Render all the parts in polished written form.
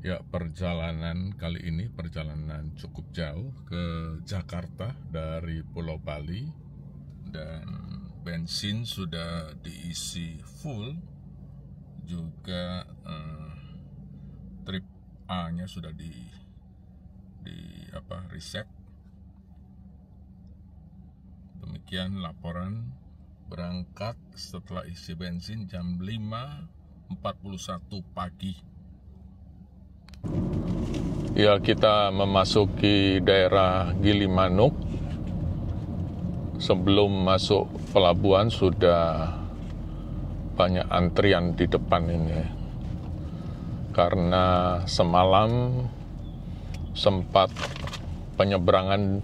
Ya, perjalanan kali ini perjalanan cukup jauh ke Jakarta dari Pulau Bali, dan bensin sudah diisi full, juga trip A-nya sudah di reset. Demikian laporan berangkat setelah isi bensin jam 5.41 pagi. Ya, kita memasuki daerah Gilimanuk. Sebelum masuk pelabuhan sudah banyak antrian di depan ini, karena semalam sempat penyeberangan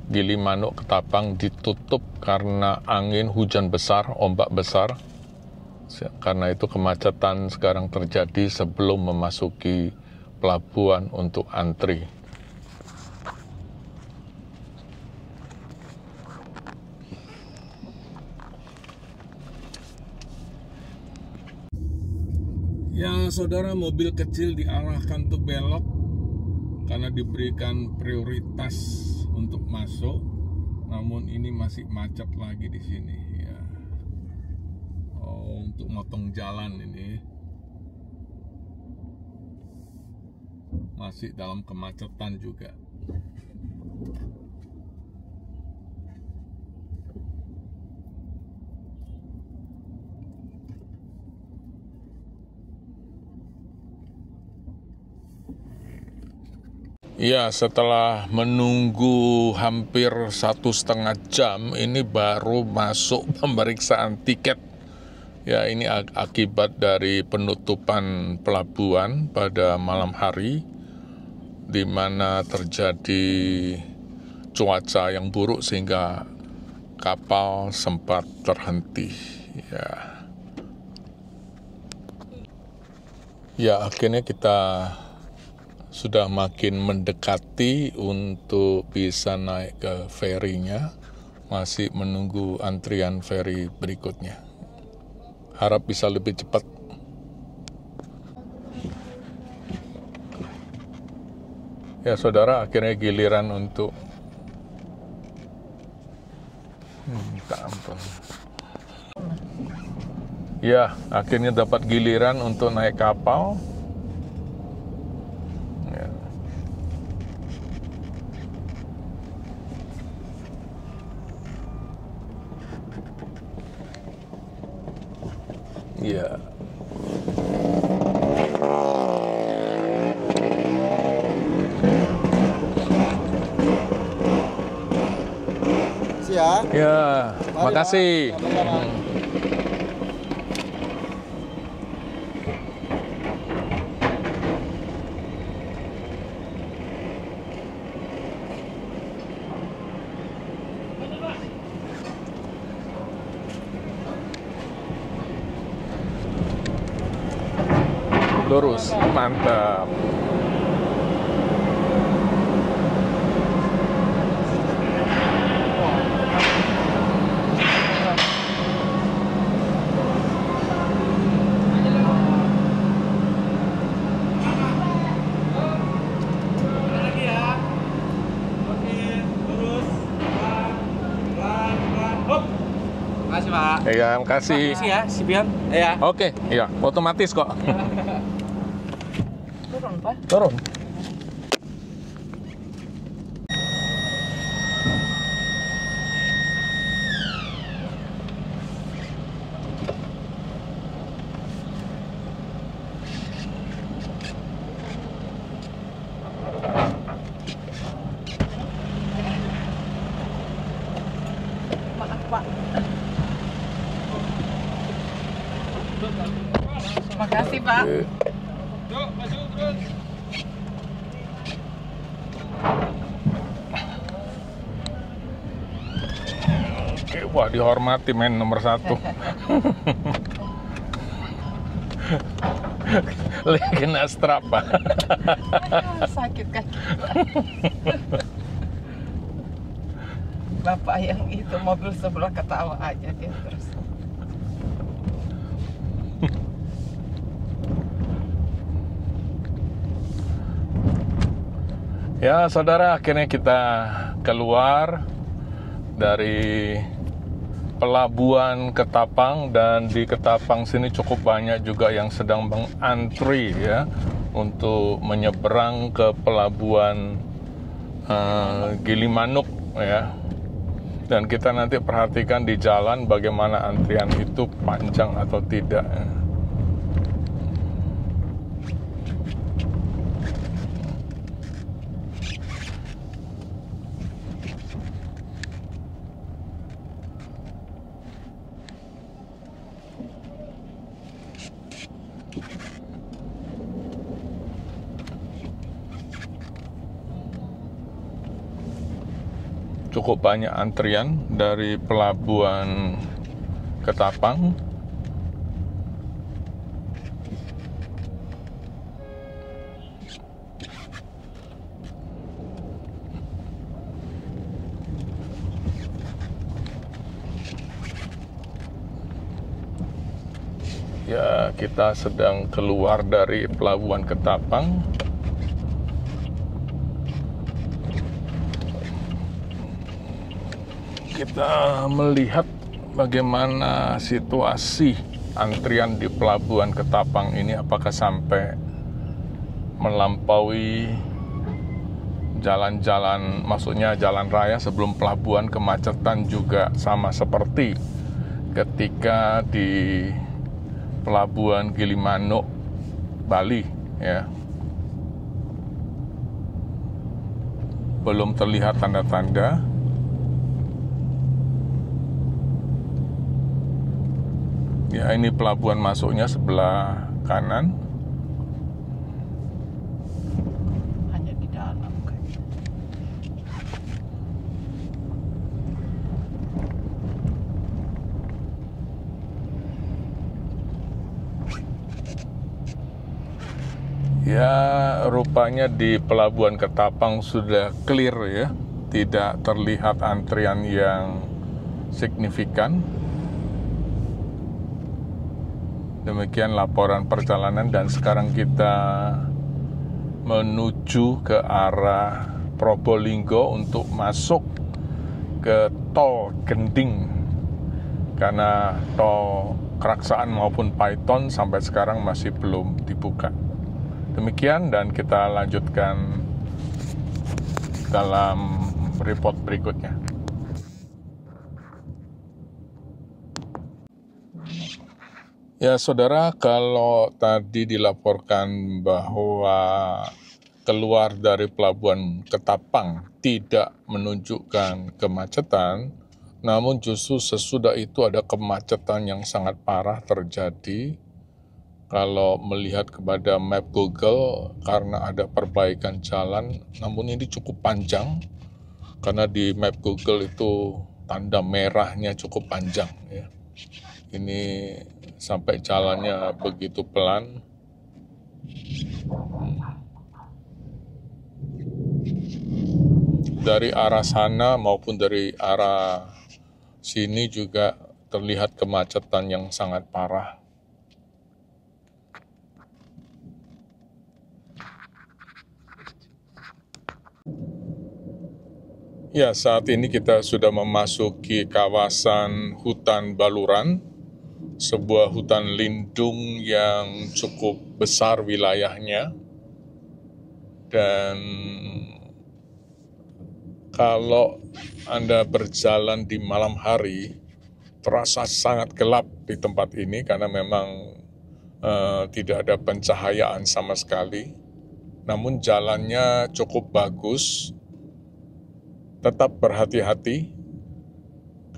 Gilimanuk Ketapang ditutup karena angin hujan besar, ombak besar. Karena itu kemacetan sekarang terjadi sebelum memasuki pelabuhan untuk antri. Ya, saudara, mobil kecil diarahkan untuk belok karena diberikan prioritas untuk masuk. Namun ini masih macet lagi di sini ya. Untuk motong jalan ini masih dalam kemacetan juga. Ya, setelah menunggu hampir 1,5 jam, ini baru masuk pemeriksaan tiket. Ya, ini akibat dari penutupan pelabuhan pada malam hari, di mana terjadi cuaca yang buruk sehingga kapal sempat terhenti. Ya, akhirnya kita sudah makin mendekati untuk bisa naik ke ferinya. Masih menunggu antrian feri berikutnya. Harap bisa lebih cepat. Ya, saudara, akhirnya giliran untuk minta ampun. Ya, akhirnya dapat giliran untuk naik kapal. Ya. Ya, makasih. Lurus, mantap. Makasih, Pak. Ya, makasih. Makasih ya, si Bian. Ya. Oke, iya, otomatis kok. Turun, Pak. Turun. Maaf, Pak. Makasih, Pak. Yuk, maju terus. Oke, wah, dihormati men nomor 1. Legenda strapa. Sakit kan? Bapak yang itu mobil sebelah ketawa aja dia terus. Ya, saudara, akhirnya kita keluar dari pelabuhan Ketapang, dan di Ketapang sini cukup banyak juga yang sedang mengantri ya untuk menyeberang ke pelabuhan Gilimanuk ya. Dan kita nanti perhatikan di jalan bagaimana antrian itu panjang atau tidak. Cukup banyak antrian dari pelabuhan Ketapang. Ya, kita sedang keluar dari pelabuhan Ketapang. Kita melihat bagaimana situasi antrian di pelabuhan Ketapang ini, apakah sampai melampaui jalan-jalan, maksudnya jalan raya sebelum pelabuhan. Kemacetan juga sama seperti ketika di pelabuhan Gilimanuk, Bali ya. Belum terlihat tanda-tanda. Ya, ini pelabuhan masuknya sebelah kanan. Hanya di dalam kayaknya. Ya, rupanya di pelabuhan Ketapang sudah clear ya. Tidak terlihat antrian yang signifikan. Demikian laporan perjalanan, dan sekarang kita menuju ke arah Probolinggo untuk masuk ke tol Gending, karena tol Keraksaan maupun Paiton sampai sekarang masih belum dibuka. Demikian, dan kita lanjutkan dalam report berikutnya. Ya, saudara, kalau tadi dilaporkan bahwa keluar dari pelabuhan Ketapang tidak menunjukkan kemacetan, namun justru sesudah itu ada kemacetan yang sangat parah terjadi. Kalau melihat kepada map Google, karena ada perbaikan jalan, namun ini cukup panjang, karena di map Google itu tanda merahnya cukup panjang ya. Ini sampai jalannya begitu pelan. Dari arah sana maupun dari arah sini juga terlihat kemacetan yang sangat parah. Ya, saat ini kita sudah memasuki kawasan hutan Baluran, sebuah hutan lindung yang cukup besar wilayahnya. Dan kalau Anda berjalan di malam hari, terasa sangat gelap di tempat ini karena memang tidak ada pencahayaan sama sekali. Namun jalannya cukup bagus. Tetap berhati-hati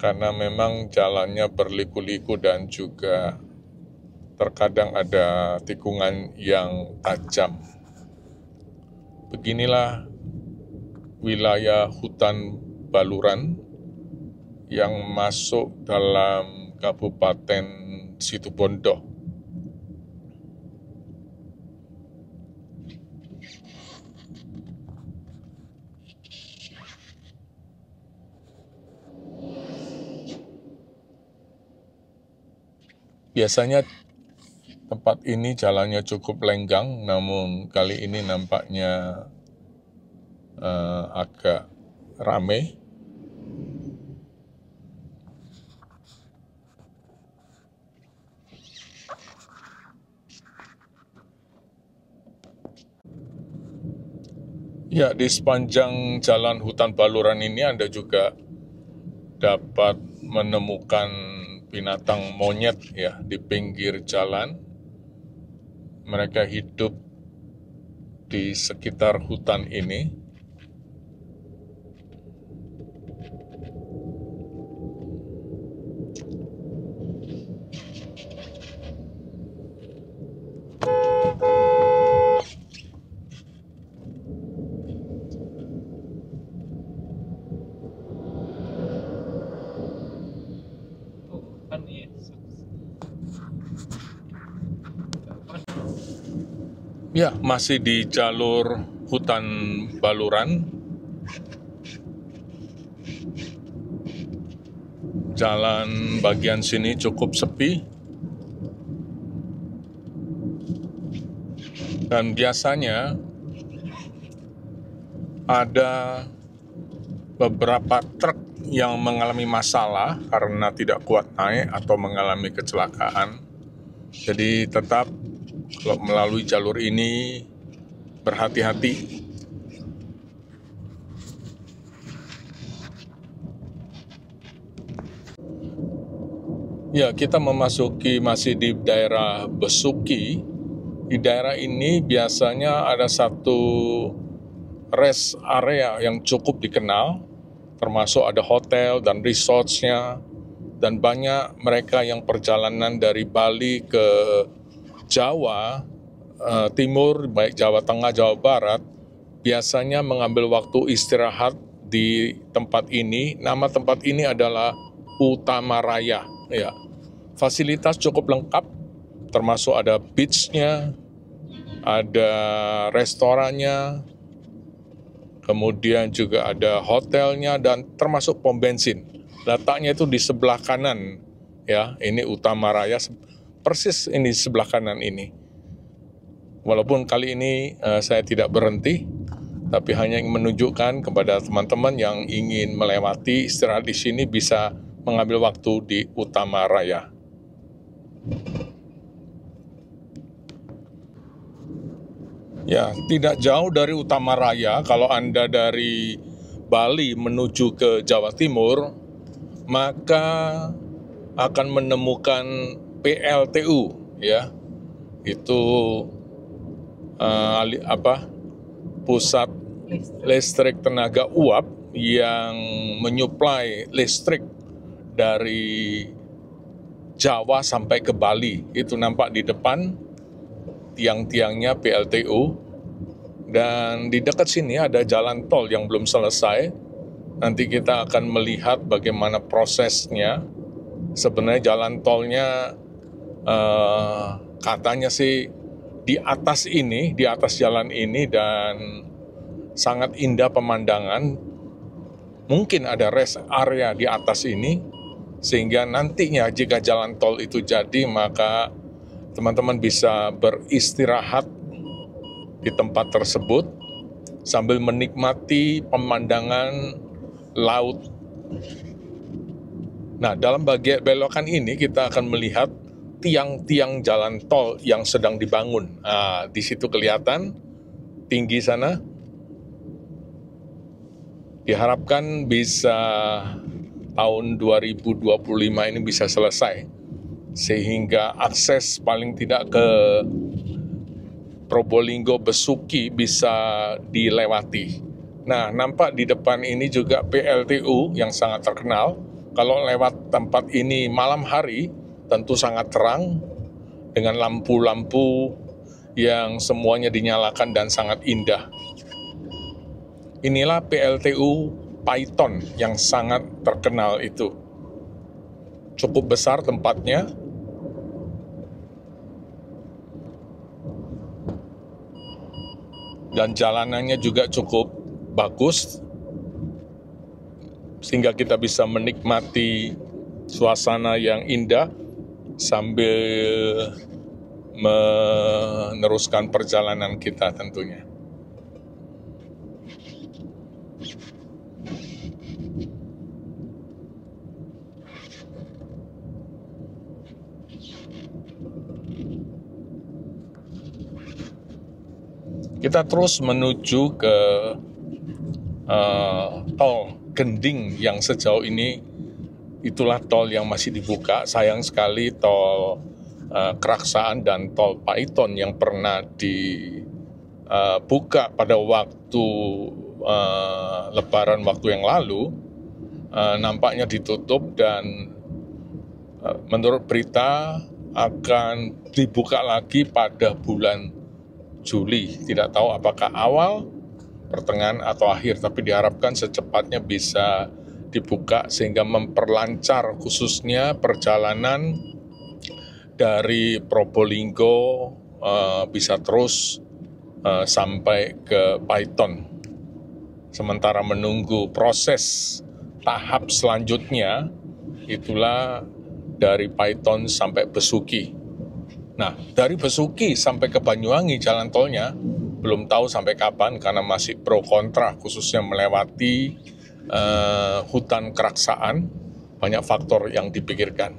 karena memang jalannya berliku-liku dan juga terkadang ada tikungan yang tajam. Beginilah wilayah hutan Baluran yang masuk dalam Kabupaten Situbondo. Biasanya tempat ini jalannya cukup lenggang, namun kali ini nampaknya agak rame. Ya, di sepanjang jalan hutan Baluran ini Anda juga dapat menemukan binatang monyet ya di pinggir jalan. Mereka hidup di sekitar hutan ini. Ya, masih di jalur hutan Baluran. Jalan bagian sini cukup sepi. Dan biasanya ada beberapa truk yang mengalami masalah karena tidak kuat naik atau mengalami kecelakaan. Jadi tetap kalau melalui jalur ini berhati-hati. Ya, kita memasuki masih di daerah Besuki. Di daerah ini biasanya ada satu rest area yang cukup dikenal, termasuk ada hotel dan resorts-nya, dan banyak mereka yang perjalanan dari Bali ke Jawa Timur, baik Jawa Tengah, Jawa Barat, biasanya mengambil waktu istirahat di tempat ini. Nama tempat ini adalah Utamaraya. Ya, fasilitas cukup lengkap, termasuk ada beach-nya, ada restorannya, kemudian juga ada hotelnya, dan termasuk pom bensin. Letaknya itu di sebelah kanan, ya. Ini Utamaraya, persis ini sebelah kanan ini. Walaupun kali ini saya tidak berhenti, tapi hanya ingin menunjukkan kepada teman-teman yang ingin melewati istirahat di sini bisa mengambil waktu di Utamaraya. Ya, tidak jauh dari Utamaraya, kalau Anda dari Bali menuju ke Jawa Timur, maka akan menemukan PLTU, ya. Itu pusat listrik tenaga uap yang menyuplai listrik dari Jawa sampai ke Bali. Itu nampak di depan tiang-tiangnya PLTU, dan di dekat sini ada jalan tol yang belum selesai. Nanti kita akan melihat bagaimana prosesnya. Sebenarnya jalan tolnya katanya sih di atas ini, di atas jalan ini, dan sangat indah pemandangan. Mungkin ada rest area di atas ini, sehingga nantinya jika jalan tol itu jadi, maka teman-teman bisa beristirahat di tempat tersebut sambil menikmati pemandangan laut. Nah, dalam bagian belokan ini kita akan melihat tiang-tiang jalan tol yang sedang dibangun. Nah, di situ kelihatan tinggi sana. Diharapkan bisa tahun 2025 ini bisa selesai, sehingga akses paling tidak ke Probolinggo Besuki bisa dilewati. Nah, nampak di depan ini juga PLTU yang sangat terkenal. Kalau lewat tempat ini malam hari, tentu sangat terang dengan lampu-lampu yang semuanya dinyalakan dan sangat indah. Inilah PLTU Python yang sangat terkenal itu. Cukup besar tempatnya. Dan jalanannya juga cukup bagus, sehingga kita bisa menikmati suasana yang indah sambil meneruskan perjalanan kita tentunya. Kita terus menuju ke tol Gending yang sejauh ini itulah tol yang masih dibuka. Sayang sekali tol Keraksaan dan tol Paiton yang pernah dibuka pada waktu Lebaran waktu yang lalu nampaknya ditutup dan menurut berita akan dibuka lagi pada bulan Juli. Tidak tahu apakah awal, pertengahan, atau akhir, tapi diharapkan secepatnya bisa dibuka sehingga memperlancar khususnya perjalanan dari Probolinggo bisa terus sampai ke Paiton. Sementara menunggu proses tahap selanjutnya, itulah dari Paiton sampai Besuki. Nah, dari Besuki sampai ke Banyuwangi jalan tolnya belum tahu sampai kapan karena masih pro kontra, khususnya melewati hutan Keraksaan. Banyak faktor yang dipikirkan.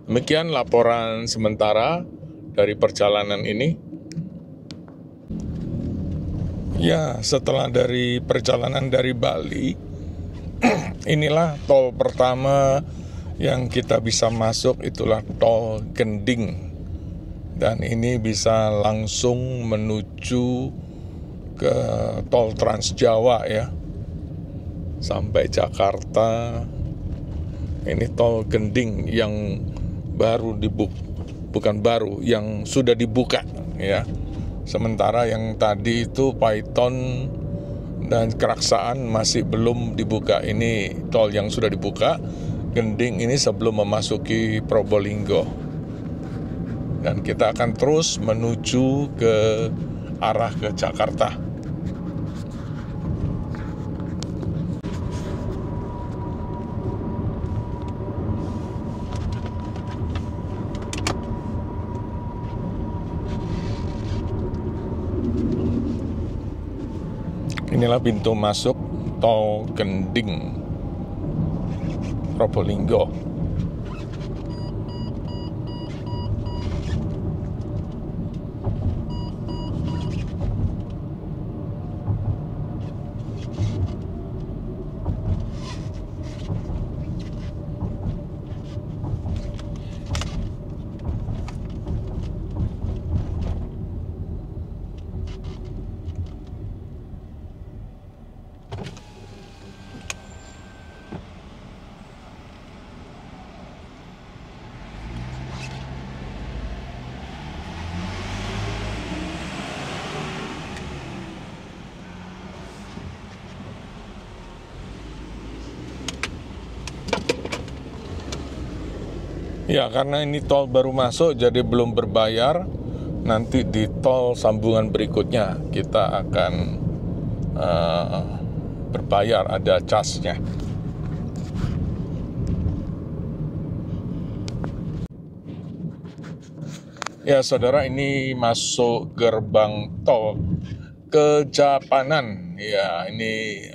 Demikian laporan sementara dari perjalanan ini. Ya, setelah dari perjalanan dari Bali, inilah tol pertama yang kita bisa masuk, itulah tol Gending. Dan ini bisa langsung menuju ke tol Trans Jawa ya, sampai Jakarta. Ini tol Gending yang baru bukan baru, yang sudah dibuka ya. Sementara yang tadi itu Paiton dan Keraksaan masih belum dibuka. Ini tol yang sudah dibuka. Gending ini sebelum memasuki Probolinggo. Dan kita akan terus menuju ke arah ke Jakarta. Inilah pintu masuk tol Gending Probolinggo. Ya, karena ini tol baru masuk jadi belum berbayar. Nanti di tol sambungan berikutnya kita akan berbayar, ada casnya. Ya saudara, ini masuk gerbang tol Kejapanan. Ya, ini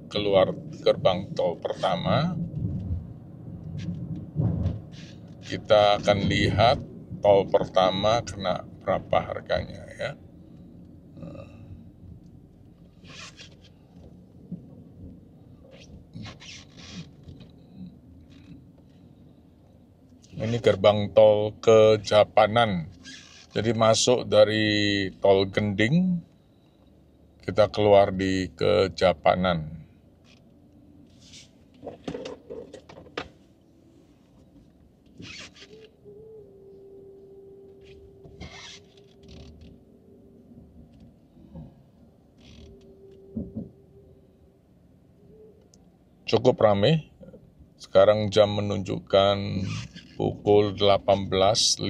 keluar gerbang tol pertama. Kita akan lihat tol pertama kena berapa harganya ya. Ini gerbang tol Kejapanan. Jadi masuk dari tol Gending, kita keluar di Kejapanan. Cukup ramai. Sekarang jam menunjukkan pukul 18.50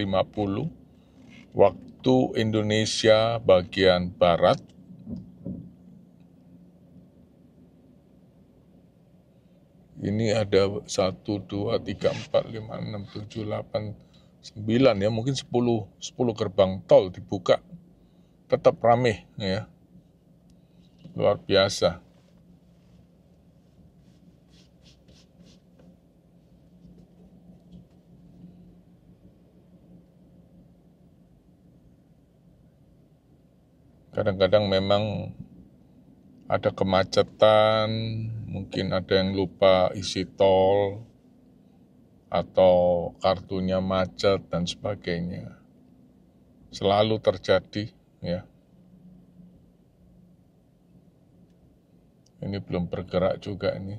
waktu Indonesia bagian Barat. Ini ada 1, 2, 3, 4, 5, 6, 7, 8, 9 ya, mungkin 10 gerbang tol dibuka. Tetap ramai ya. Luar biasa. Kadang-kadang memang ada kemacetan, mungkin ada yang lupa isi tol, atau kartunya macet dan sebagainya. Selalu terjadi, ya. Ini belum bergerak juga ini.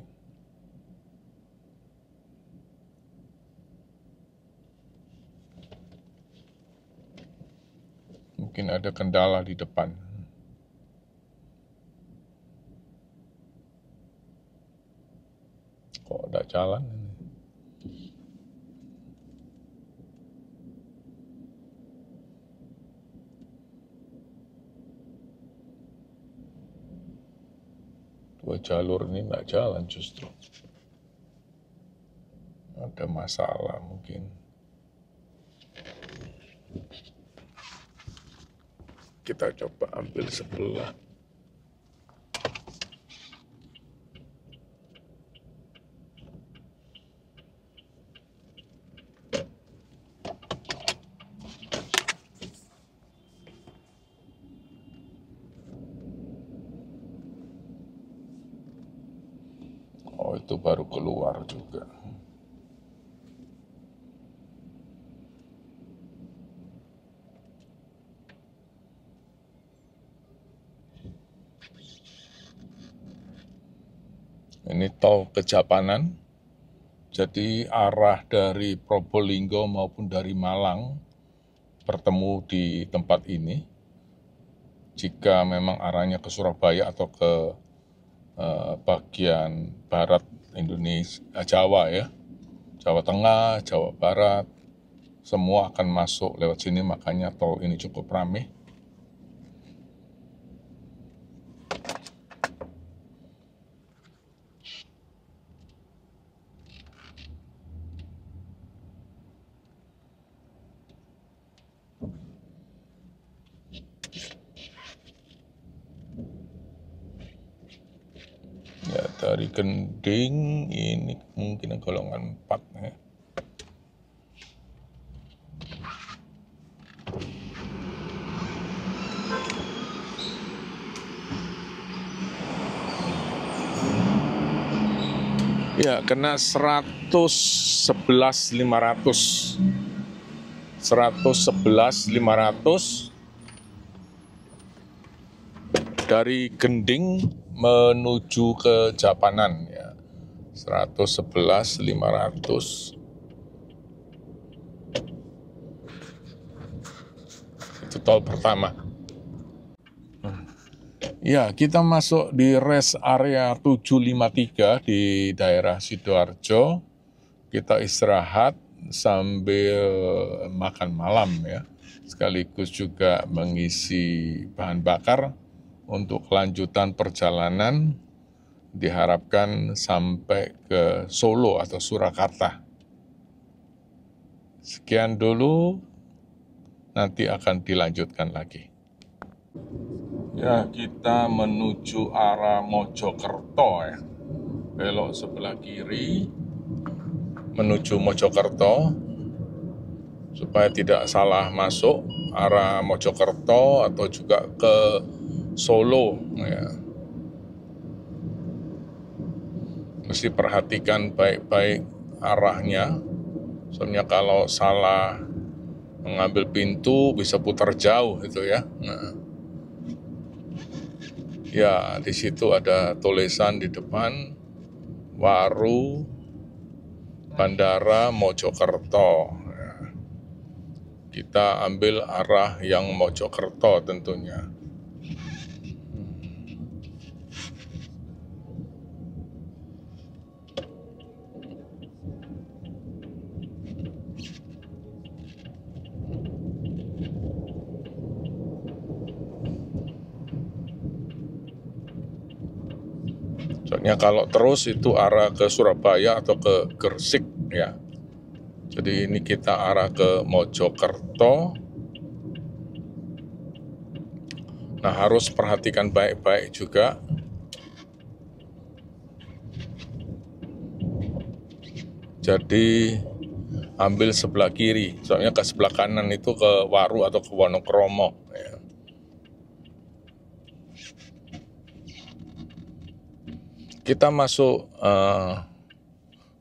Mungkin ada kendala di depan. Kok tidak jalan ini? Dua jalur ini tidak jalan justru. Ada masalah mungkin. Kita coba ambil sebelah. Oh, itu baru keluar juga. Ini tol Kejapanan, jadi arah dari Probolinggo maupun dari Malang bertemu di tempat ini. Jika memang arahnya ke Surabaya atau ke bagian barat Indonesia, Jawa ya, Jawa Tengah, Jawa Barat, semua akan masuk lewat sini, makanya tol ini cukup ramai. Ya, dari Gending ini mungkin golongan 4 ya. Ya, kena 111.500. 111.500 dari Gending menuju ke Japanan ya. 111.500. Itu tol pertama. Ya, kita masuk di rest area 753 di daerah Sidoarjo. Kita istirahat sambil makan malam ya. Sekaligus juga mengisi bahan bakar untuk kelanjutan perjalanan, diharapkan sampai ke Solo atau Surakarta. Sekian dulu, nanti akan dilanjutkan lagi. Ya, kita menuju arah Mojokerto ya. Belok sebelah kiri menuju Mojokerto supaya tidak salah masuk arah Mojokerto atau juga ke Solo ya. Mesti perhatikan baik-baik arahnya. Soalnya kalau salah mengambil pintu bisa putar jauh itu ya. Nah. Ya, di situ ada tulisan di depan Waru Bandara Mojokerto. Ya. Kita ambil arah yang Mojokerto tentunya. Soalnya kalau terus itu arah ke Surabaya atau ke Gresik ya. Jadi ini kita arah ke Mojokerto. Nah, harus perhatikan baik-baik juga. Jadi ambil sebelah kiri, soalnya ke sebelah kanan itu ke Waru atau ke Wonokromo ya. Kita masuk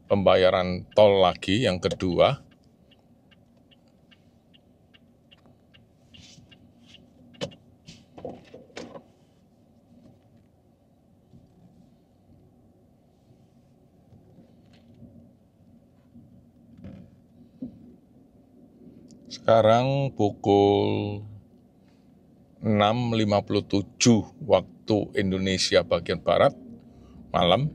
pembayaran tol lagi yang kedua. Sekarang pukul 6.57 waktu Indonesia bagian Barat malam.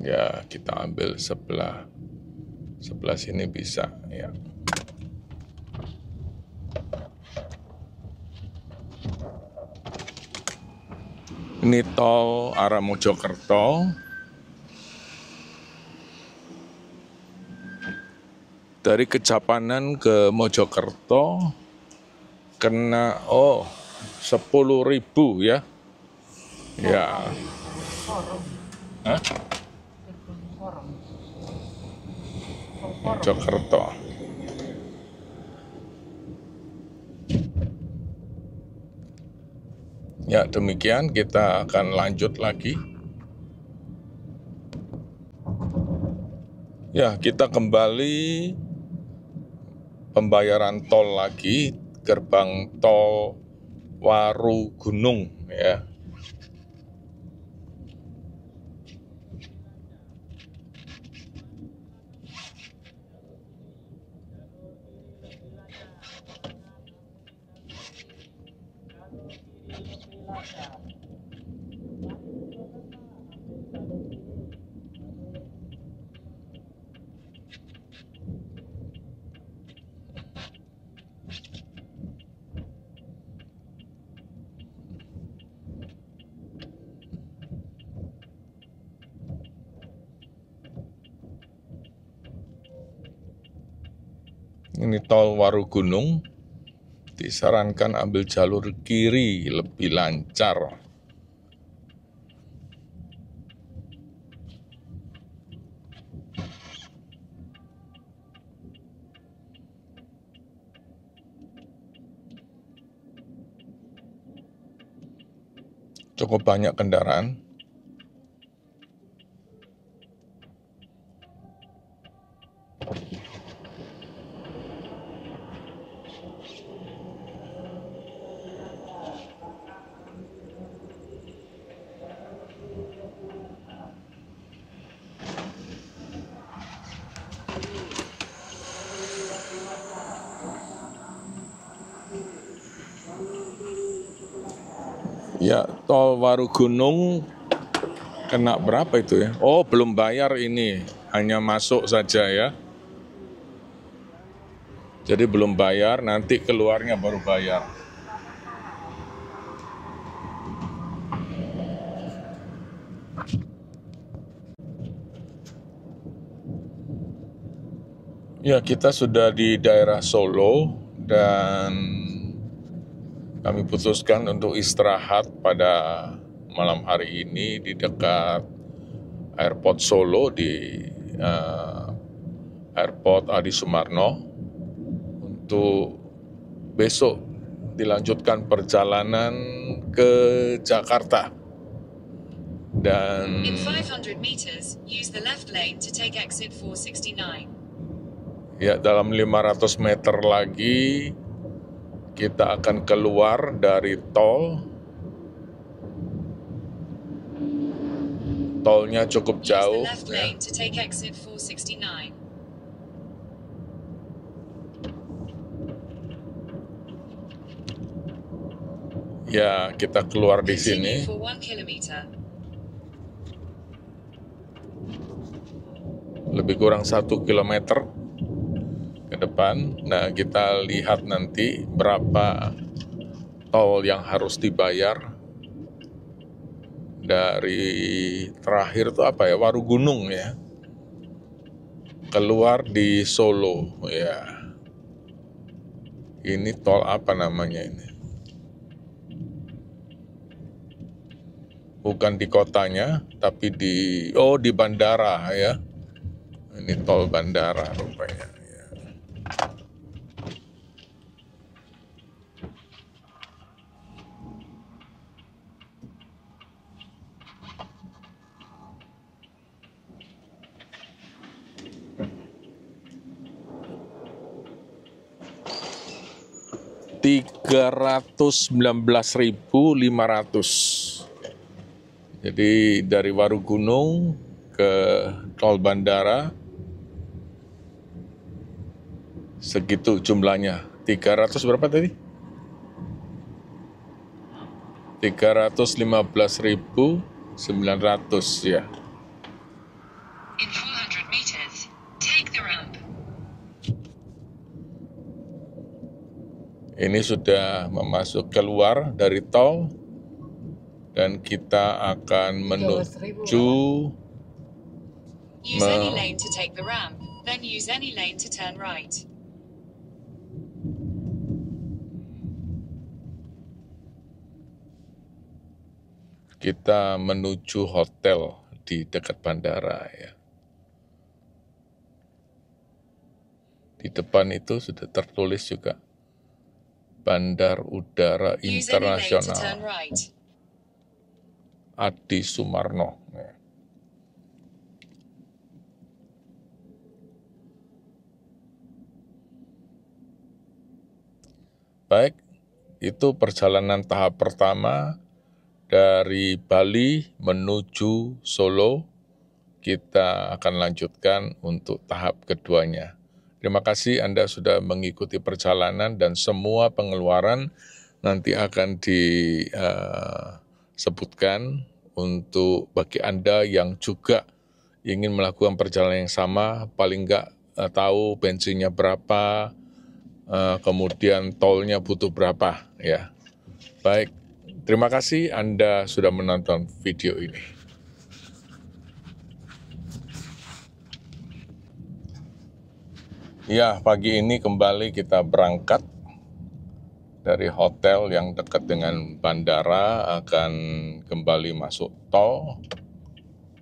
Ya, kita ambil sebelah sini bisa ya. Ini tol arah Mojokerto. Dari Kejapanan ke Mojokerto kena 10.000 ya. Ya. Hah? Mojokerto. Ya, demikian kita akan lanjut lagi. Ya, kita kembali pembayaran tol lagi, gerbang tol Warugunung ya. Ini tol Warugunung, disarankan ambil jalur kiri lebih lancar. Cukup banyak kendaraan. Ya, tol Warugunung kena berapa itu ya? Oh, belum bayar ini, hanya masuk saja ya. Jadi belum bayar, nanti keluarnya baru bayar. Ya, kita sudah di daerah Solo dan kami putuskan untuk istirahat pada malam hari ini di dekat Airport Solo di Airport Adi Sumarno untuk besok dilanjutkan perjalanan ke Jakarta. Dan In 500 meters, use the left lane to take exit 469. Ya, dalam 500 meter lagi kita akan keluar dari tol. Tolnya cukup jauh. Use the left lane to take exit 469. Ya, kita keluar di sini. Continue for 1 kilometer. Lebih kurang 1 kilometer ke depan. Nah, kita lihat nanti berapa tol yang harus dibayar dari terakhir itu apa ya, Warugunung ya, keluar di Solo ya. Ini tol apa namanya ini? bukan di kotanya, tapi di bandara ya. Ini tol bandara rupanya. Ya. Rp319.500. Jadi dari Warugunung ke tol bandara segitu jumlahnya. 300 berapa tadi? 315.900 ya. In 400 meters, take the ramp. Ini sudah keluar dari tol dan kita akan menuju Use any lane to take the ramp, then use any lane to turn right. kita menuju hotel di dekat bandara ya. Di depan itu sudah tertulis juga Bandar Udara Use any lane to turn Internasional right. Adi Sumarno. Ya. Baik, itu perjalanan tahap pertama dari Bali menuju Solo. Kita akan lanjutkan untuk tahap keduanya. Terima kasih Anda sudah mengikuti perjalanan dan semua pengeluaran nanti akan disebutkan untuk bagi Anda yang juga ingin melakukan perjalanan yang sama, paling enggak tahu bensinnya berapa, kemudian tolnya butuh berapa ya. Baik, terima kasih Anda sudah menonton video ini. Ya, pagi ini kembali kita berangkat dari hotel yang dekat dengan bandara, akan kembali masuk tol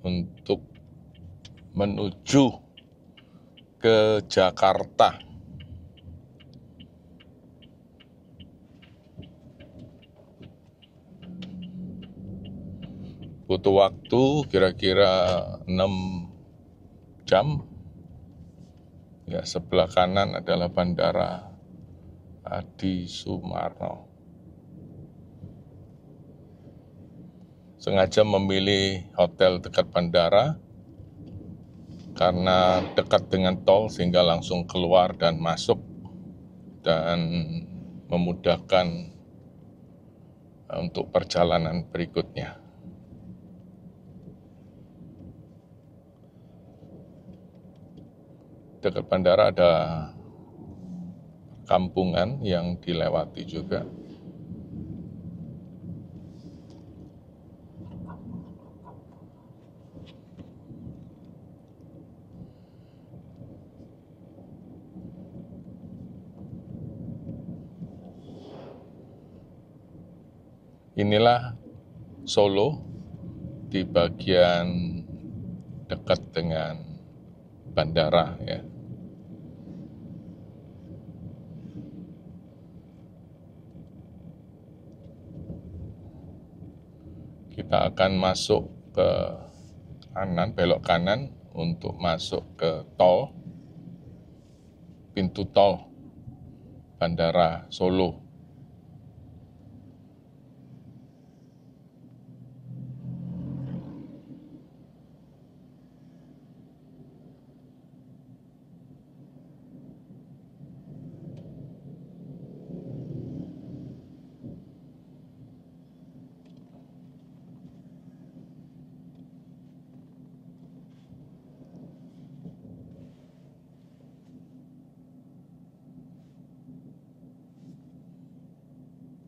untuk menuju ke Jakarta. Butuh waktu kira-kira 6 jam. Ya, sebelah kanan adalah Bandara Adi Sumarno. Sengaja memilih hotel dekat bandara karena dekat dengan tol sehingga langsung keluar dan masuk dan memudahkan untuk perjalanan berikutnya. Dekat bandara ada kampungan yang dilewati juga. Inilah Solo di bagian dekat dengan bandara ya. Kita akan masuk ke kanan, belok kanan untuk masuk ke tol, pintu tol Bandara Solo.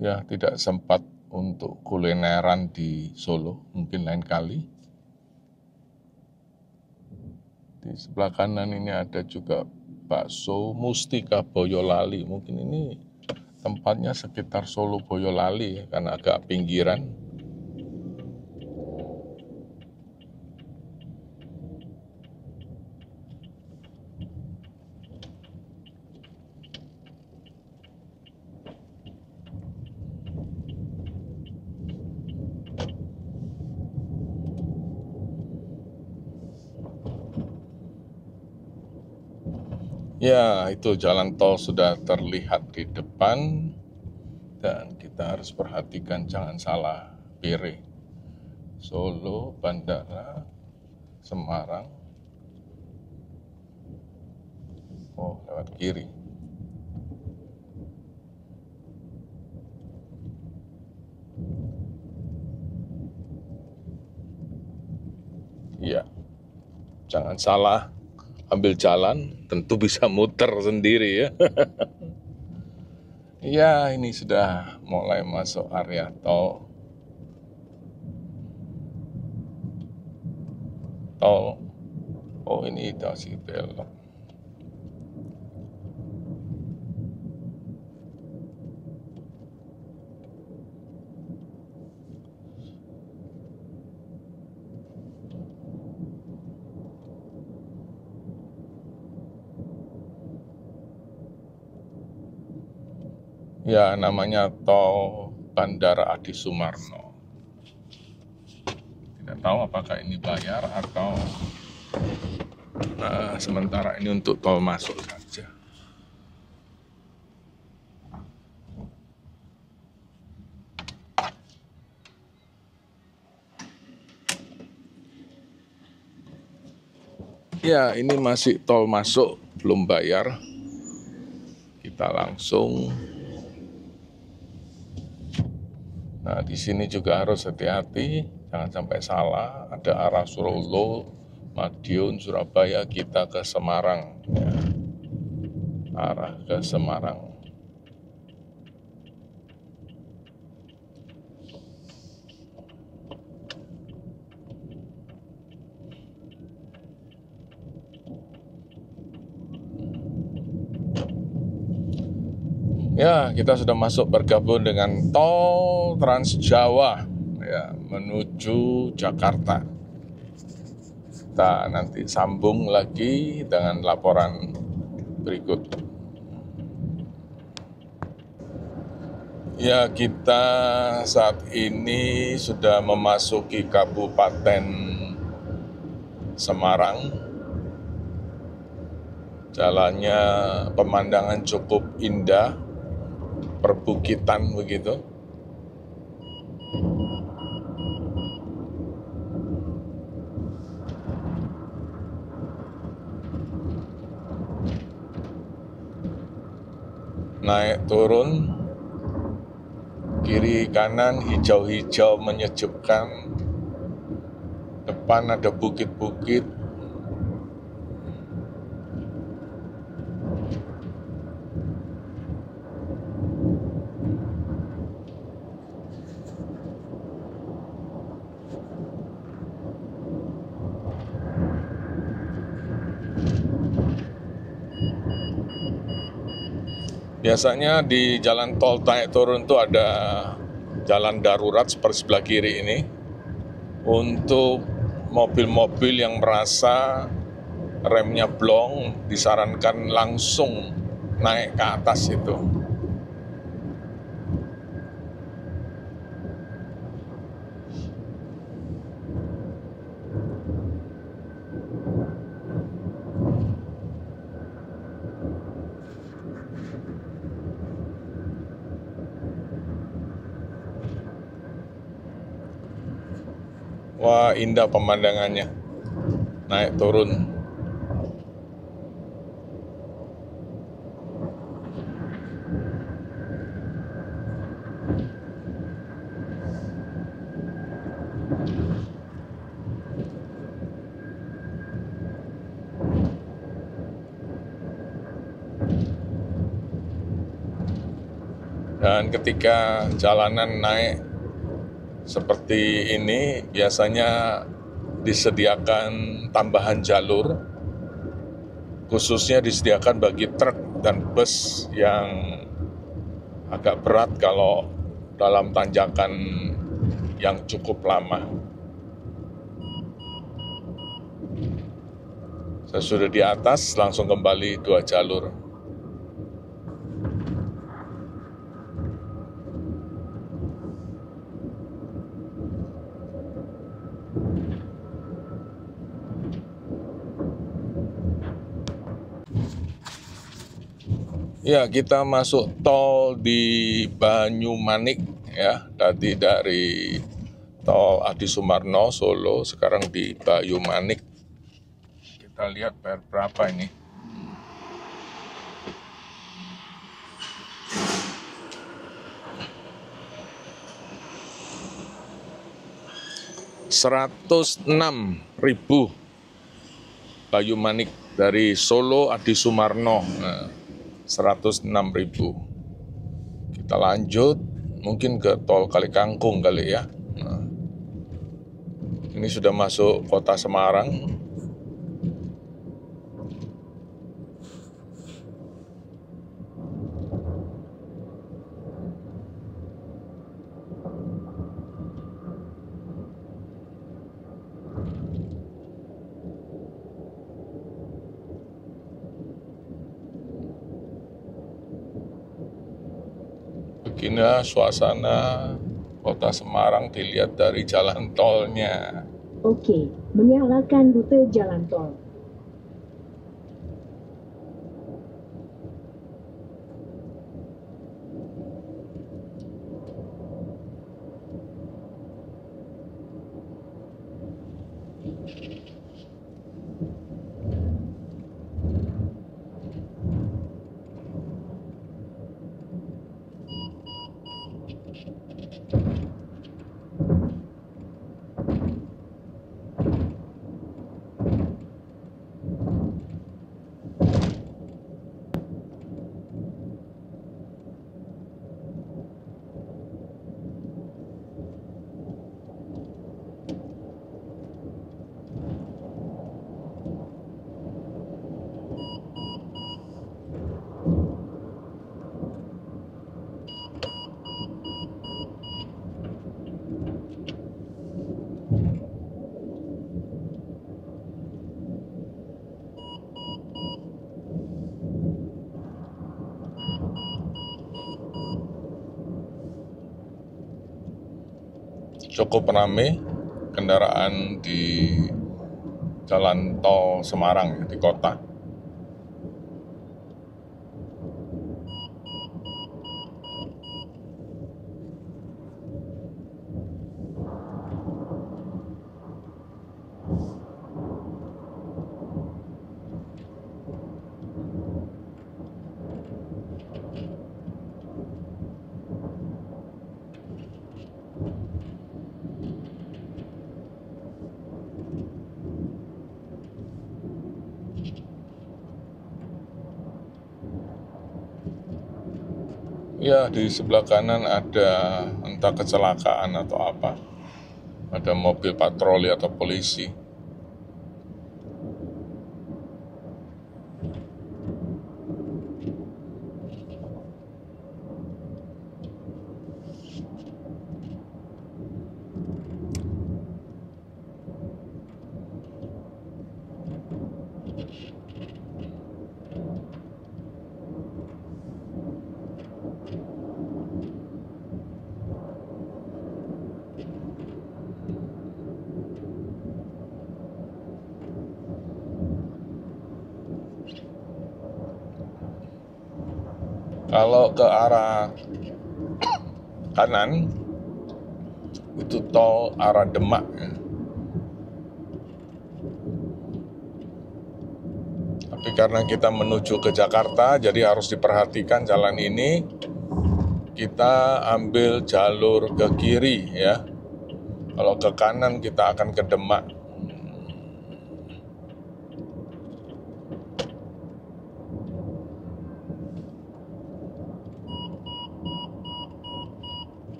Ya, tidak sempat untuk kulineran di Solo, mungkin lain kali. Di sebelah kanan ini ada juga bakso Mustika Boyolali. Mungkin ini tempatnya sekitar Solo Boyolali karena agak pinggiran. Ya, itu jalan tol sudah terlihat di depan dan kita harus perhatikan jangan salah kiri. Solo, Bandara, Semarang. Oh, lewat kiri. Ya, jangan salah ambil jalan, tentu bisa muter sendiri ya. Ya, ini sudah mulai masuk area tol. Oh, ini masih belok. Ya, namanya tol Bandara Adi Sumarno. Tidak tahu apakah ini bayar atau sementara ini untuk tol masuk saja. Ya, ini masih tol masuk, belum bayar. Kita langsung. Nah, di sini juga harus hati-hati, jangan sampai salah. Ada arah Solo, Madiun, Surabaya, kita ke Semarang. Ya. Arah ke Semarang. Ya, kita sudah masuk bergabung dengan tol Trans Jawa ya, menuju Jakarta. Kita nanti sambung lagi dengan laporan berikut. Ya, kita saat ini sudah memasuki Kabupaten Semarang. Jalannya pemandangan cukup indah, perbukitan begitu. Naik turun, kiri kanan hijau-hijau menyejukkan. Depan ada bukit-bukit. Biasanya di jalan tol naik turun itu ada jalan darurat seperti sebelah kiri ini untuk mobil-mobil yang merasa remnya blong, disarankan langsung naik ke atas itu. Wah, indah pemandangannya. Naik turun. Dan ketika jalanan naik seperti ini, biasanya disediakan tambahan jalur, khususnya disediakan bagi truk dan bus yang agak berat kalau dalam tanjakan yang cukup lama. Saya sudah di atas, langsung kembali 2 jalur. Ya, kita masuk tol di Banyumanik ya. Tadi dari tol Adi Sumarno Solo, sekarang di Banyumanik. Kita lihat bayar berapa ini. Rp106.000 Banyumanik dari Solo Adi Sumarno. Nah, 106.000. Kita lanjut mungkin ke tol Kali Kangkung kali ya. Nah, ini sudah masuk kota Semarang. Beginilah suasana kota Semarang dilihat dari jalan tolnya. Oke, menyalakan rute jalan tol. Cukup ramai kendaraan di jalan tol Semarang di kota. Ya, di sebelah kanan ada entah kecelakaan atau apa. Ada mobil patroli atau polisi. Kalau ke arah kanan, itu tol arah Demak. Tapi karena kita menuju ke Jakarta, jadi harus diperhatikan jalan ini. Kita ambil jalur ke kiri ya. Kalau ke kanan kita akan ke Demak.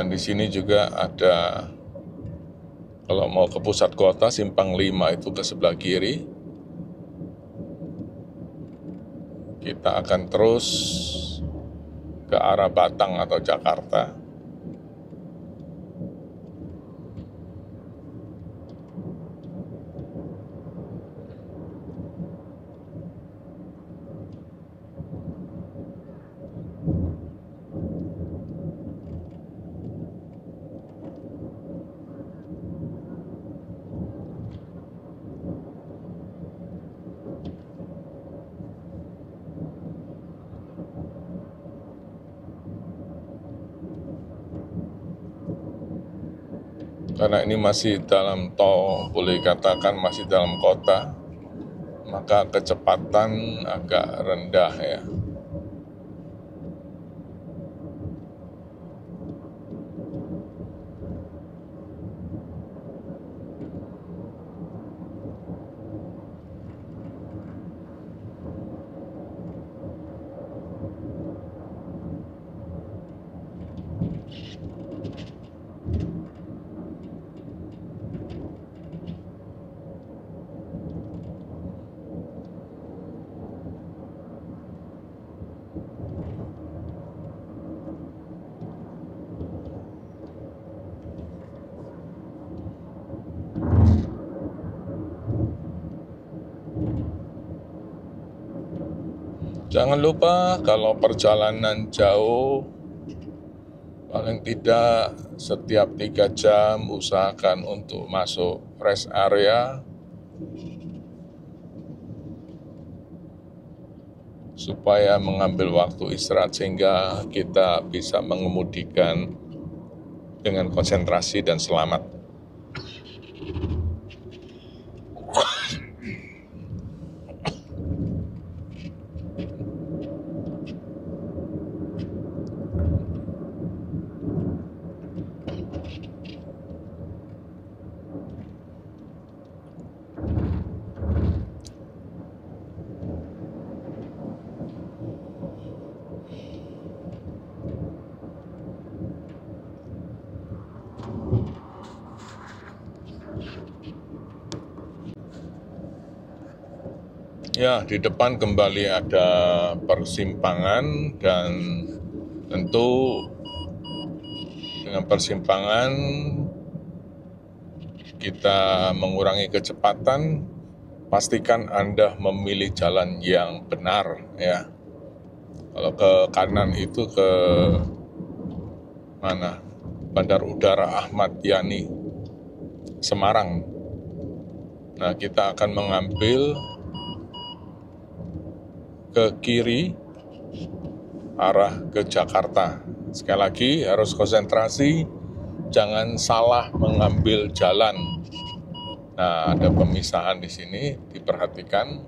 Dan di sini juga ada, kalau mau ke pusat kota, Simpang 5 itu ke sebelah kiri. Kita akan terus ke arah Batang atau Jakarta. Karena ini masih dalam tol, boleh katakan masih dalam kota, maka kecepatan agak rendah ya. Jangan lupa kalau perjalanan jauh, paling tidak setiap 3 jam usahakan untuk masuk rest area supaya mengambil waktu istirahat sehingga kita bisa mengemudikan dengan konsentrasi dan selamat. Ya, di depan kembali ada persimpangan dan tentu dengan persimpangan kita mengurangi kecepatan, pastikan Anda memilih jalan yang benar ya. Kalau ke kanan itu ke mana? Bandar Udara Ahmad Yani, Semarang. Nah, kita akan mengambil ke kiri arah ke Jakarta. Sekali lagi harus konsentrasi, jangan salah mengambil jalan. Nah, ada pemisahan di sini, diperhatikan.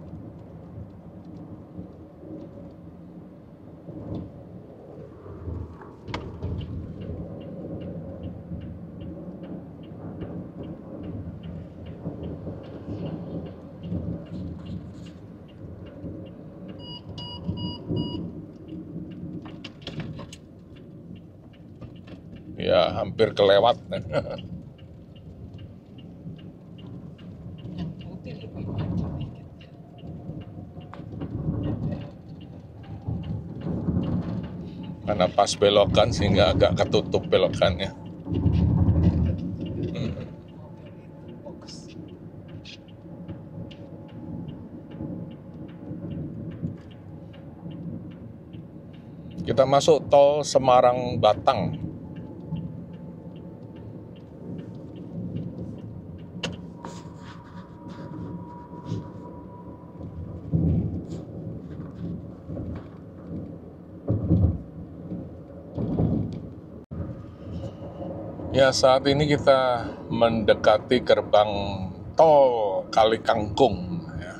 Ya, hampir kelewat. Yang putih lebih macam dikit. Karena pas belokan sehingga agak ketutup belokannya. Fokus. Kita masuk tol Semarang-Batang. Ya, saat ini kita mendekati gerbang tol Kali Kangkung. Ya.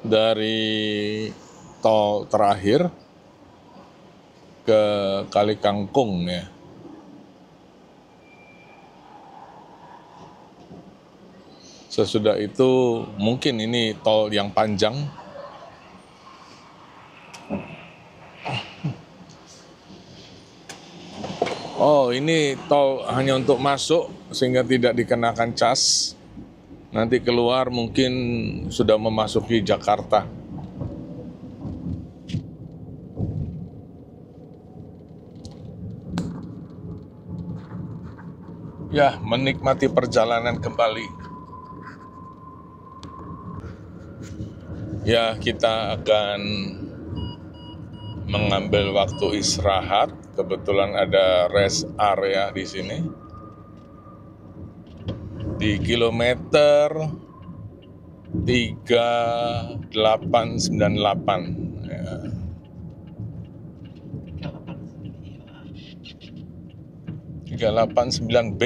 dari tol terakhir ke Kali Kangkung ya. Sesudah itu mungkin ini tol yang panjang. Oh, ini tol hanya untuk masuk sehingga tidak dikenakan cas. Nanti keluar mungkin sudah memasuki Jakarta. Ya, menikmati perjalanan kembali. Ya, kita akan mengambil waktu istirahat. Kebetulan ada rest area di sini. Di kilometer 3898. Ya. 389B.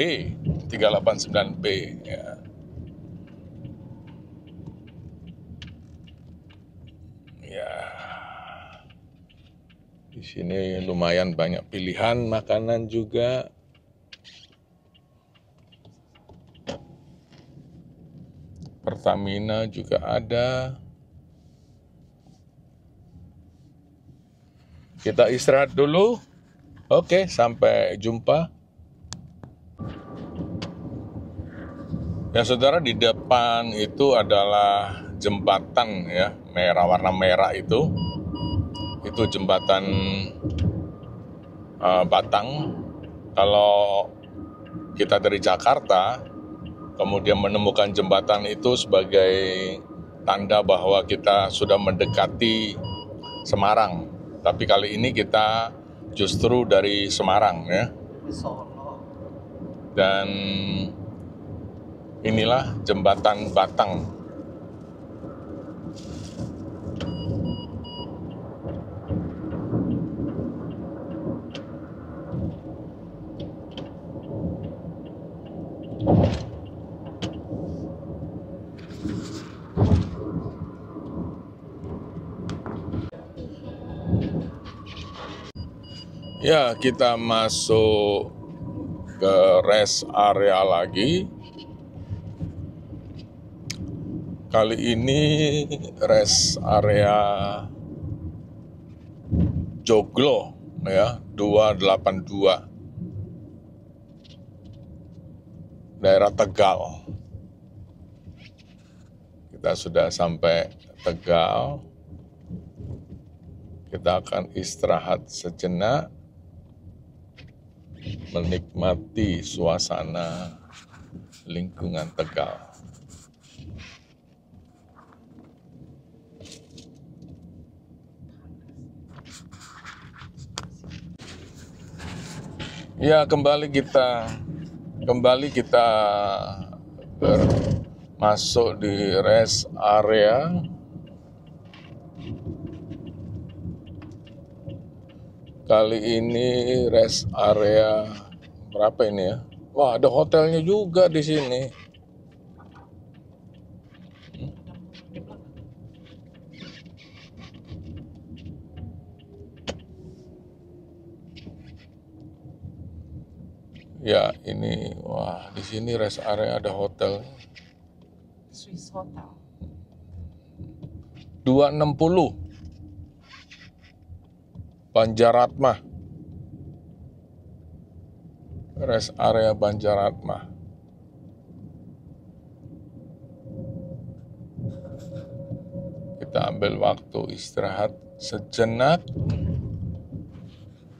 389B. Ya. Di sini lumayan banyak pilihan makanan juga. Pertamina juga ada. Kita istirahat dulu. Oke, sampai jumpa. Ya saudara, di depan itu adalah jembatan ya, warna merah itu. Itu jembatan Batang. Kalau kita dari Jakarta, kemudian menemukan jembatan itu sebagai tanda bahwa kita sudah mendekati Semarang. Tapi kali ini kita justru dari Semarang ya. Dan inilah jembatan Batang. Ya, kita masuk ke rest area lagi. Kali ini rest area Joglo ya, 282. Daerah Tegal. Kita sudah sampai Tegal. Kita akan istirahat sejenak, menikmati suasana lingkungan Tegal. Ya, kembali kita masuk di rest area. Kali ini rest area berapa ini ya? Wah, ada hotelnya juga di sini. Ya, ini wah, di sini rest area ada hotel. Swiss Hotel. 260 Banjaratma. Rest area Banjaratma. Kita ambil waktu istirahat sejenak.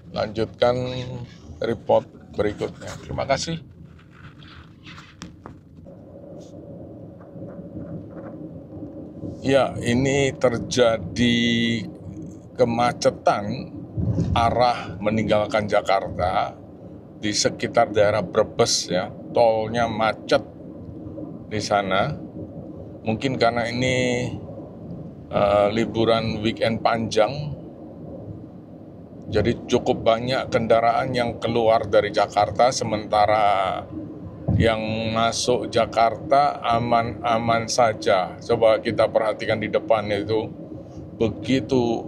Lanjutkan report berikutnya. Terima kasih. Ya, ini terjadi kemacetan arah meninggalkan Jakarta di sekitar daerah Brebes ya. Tolnya macet di sana. Mungkin karena ini liburan weekend panjang. Jadi cukup banyak kendaraan yang keluar dari Jakarta, sementara yang masuk Jakarta aman-aman saja. Coba kita perhatikan di depannya itu begitu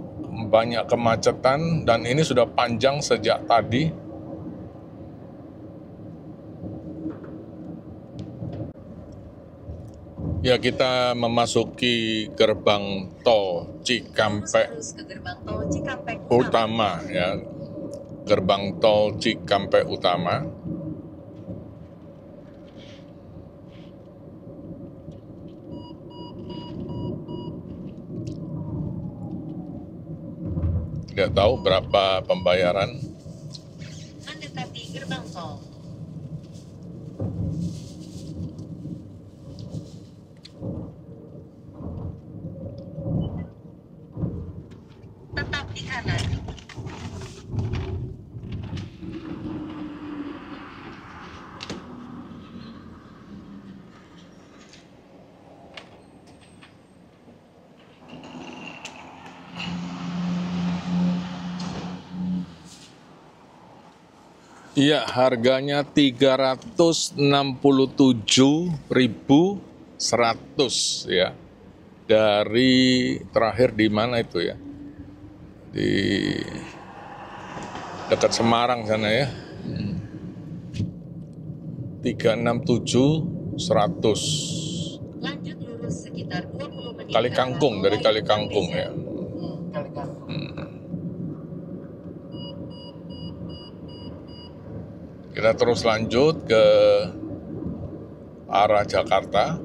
banyak kemacetan dan ini sudah panjang sejak tadi. Ya, kita memasuki gerbang tol Cikampek Terus ke gerbang tol Cikampek Utama ya. Gerbang tol Cikampek Utama. Tidak tahu berapa pembayaran. Mendekati gerbang tol. Tetap di kanan. Iya, harganya 367.100 ya. Dari terakhir di mana itu ya? Di dekat Semarang sana ya. 367.100. Lanjut lurus sekitar 20 menit. Kali Kangkung, dari Kali Kangkung ya. Kali Kangkung. Kita terus lanjut ke arah Jakarta.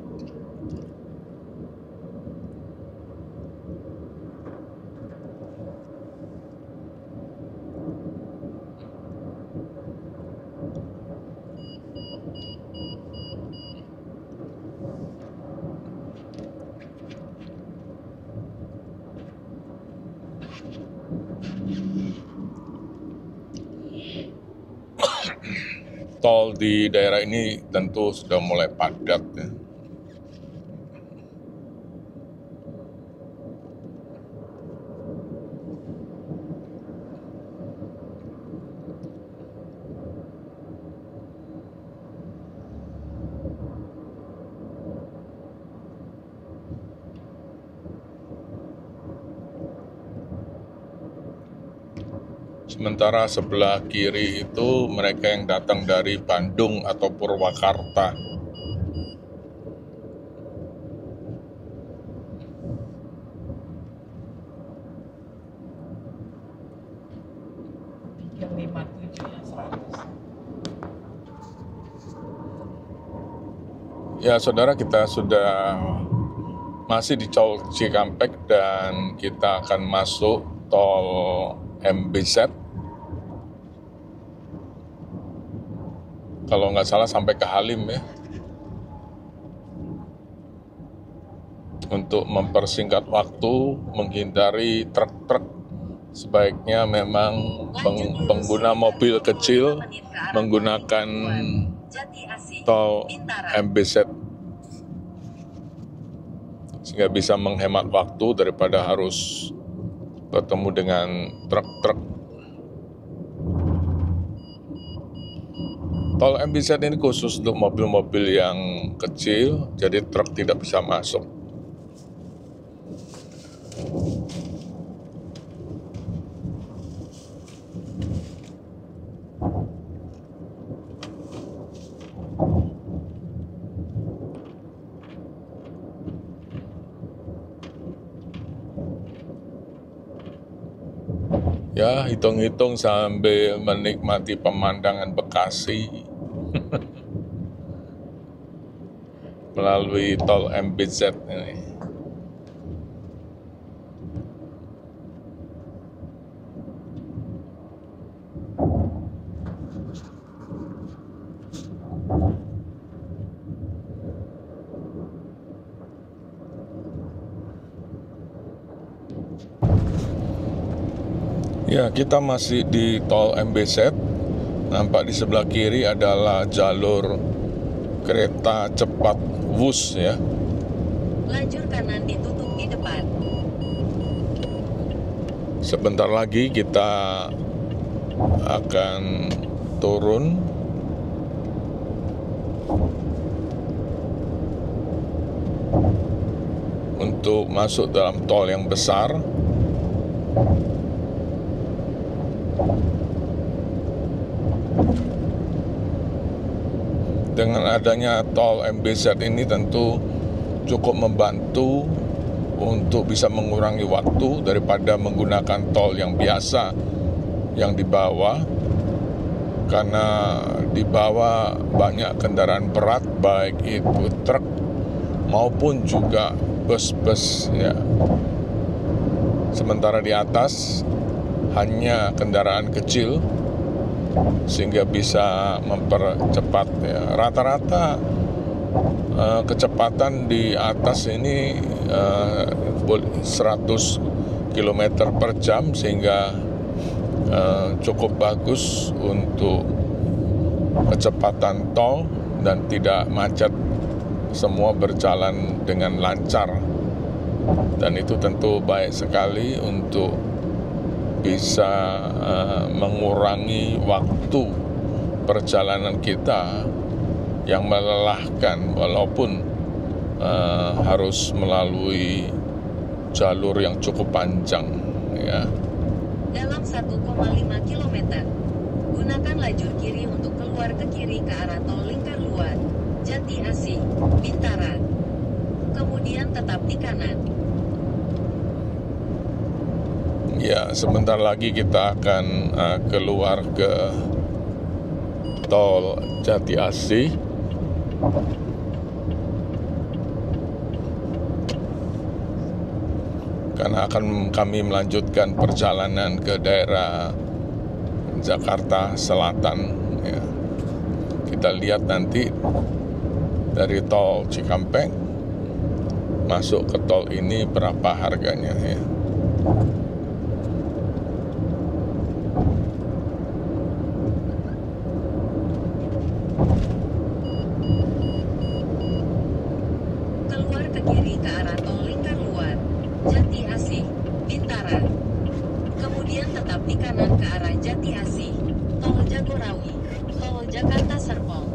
Tol di daerah ini tentu sudah mulai padat ya. Sementara sebelah kiri itu mereka yang datang dari Bandung atau Purwakarta. Yang 57 yang 100. Ya saudara, kita sudah masih di tol Cikampek dan kita akan masuk tol MBZ. Kalau nggak salah sampai ke Halim ya. Untuk mempersingkat waktu, menghindari truk-truk, sebaiknya memang pengguna mobil kecil menggunakan tol MBZ sehingga bisa menghemat waktu daripada harus bertemu dengan truk-truk. Tol MBZ ini khusus untuk mobil-mobil yang kecil, jadi truk tidak bisa masuk. Ya, hitung-hitung sambil menikmati pemandangan Bekasi melalui tol MBZ ini. Ya, kita masih di tol MBZ. Nampak di sebelah kiri adalah jalur kereta cepat Wus ya. Lajur kanan ditutup di depan. Sebentar lagi kita akan turun untuk masuk dalam tol yang besar. Dengan adanya tol MBZ ini tentu cukup membantu untuk bisa mengurangi waktu daripada menggunakan tol yang biasa yang di bawah, karena di bawah banyak kendaraan berat, baik itu truk maupun juga bus-bus ya. Sementara di atas hanya kendaraan kecil, sehingga bisa mempercepat ya. Rata-rata kecepatan di atas ini 100 km per jam, sehingga cukup bagus untuk kecepatan tol dan tidak macet, semua berjalan dengan lancar. Dan itu tentu baik sekali untuk bisa mengurangi waktu perjalanan kita yang melelahkan, walaupun harus melalui jalur yang cukup panjang ya. Dalam 1,5 km, gunakan lajur kiri untuk keluar ke kiri ke arah tol Lingkar Luar, Jati Asih, Bintara. Kemudian tetap di kanan. Ya, sebentar lagi kita akan keluar ke tol Jati Asih. Karena akan kami melanjutkan perjalanan ke daerah Jakarta Selatan ya. Kita lihat nanti dari tol Cikampek masuk ke tol ini berapa harganya ya. Keluar ke kiri ke arah tol Lingkar Luar, Jati Asih, Bintara. Kemudian tetap di kanan ke arah Jati Asih, tol Jagorawi, tol Jakarta Serpong.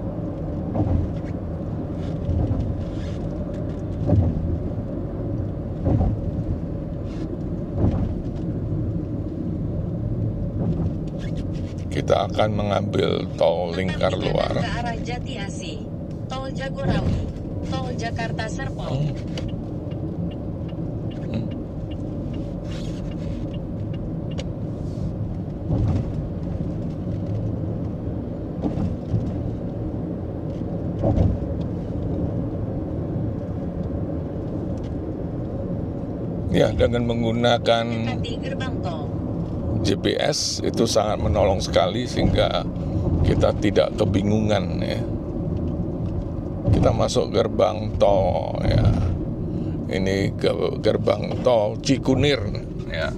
Kita akan mengambil tol Lingkar Luar. Ke arah Jati Asih, tol Jagorawi, tol Jakarta Serpong. Ya, dengan menggunakan Mendekati gerbang tol. GPS itu sangat menolong sekali, sehingga kita tidak kebingungan ya. Kita masuk gerbang tol ya. Ini ke gerbang tol Cikunir ya.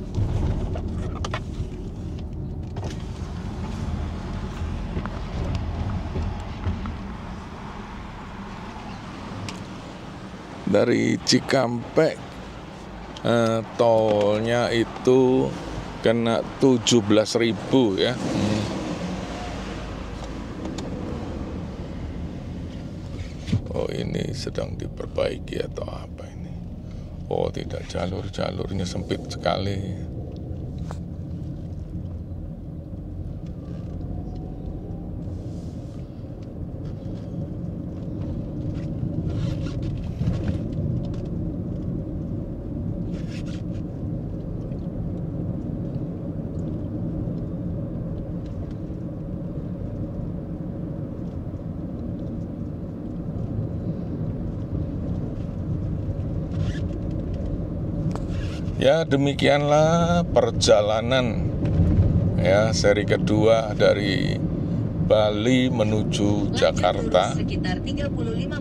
Dari Cikampek tolnya itu kena 17.000 ya. Oh, ini sedang diperbaiki atau apa ini? Oh, tidak, jalurnya sempit sekali. Ya, demikianlah perjalanan ya seri kedua dari Bali menuju Jakarta. Sekitar 35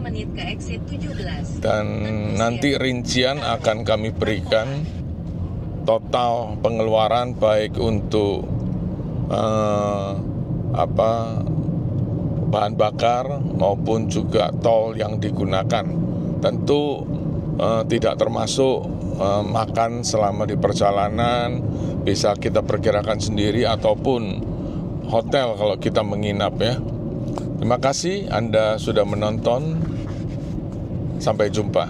menit ke exit 17. Dan nanti rincian akan kami berikan total pengeluaran baik untuk bahan bakar maupun juga tol yang digunakan. Tentu tidak termasuk makan selama di perjalanan, bisa kita perkirakan sendiri, ataupun hotel kalau kita menginap ya. Terima kasih Anda sudah menonton. Sampai jumpa.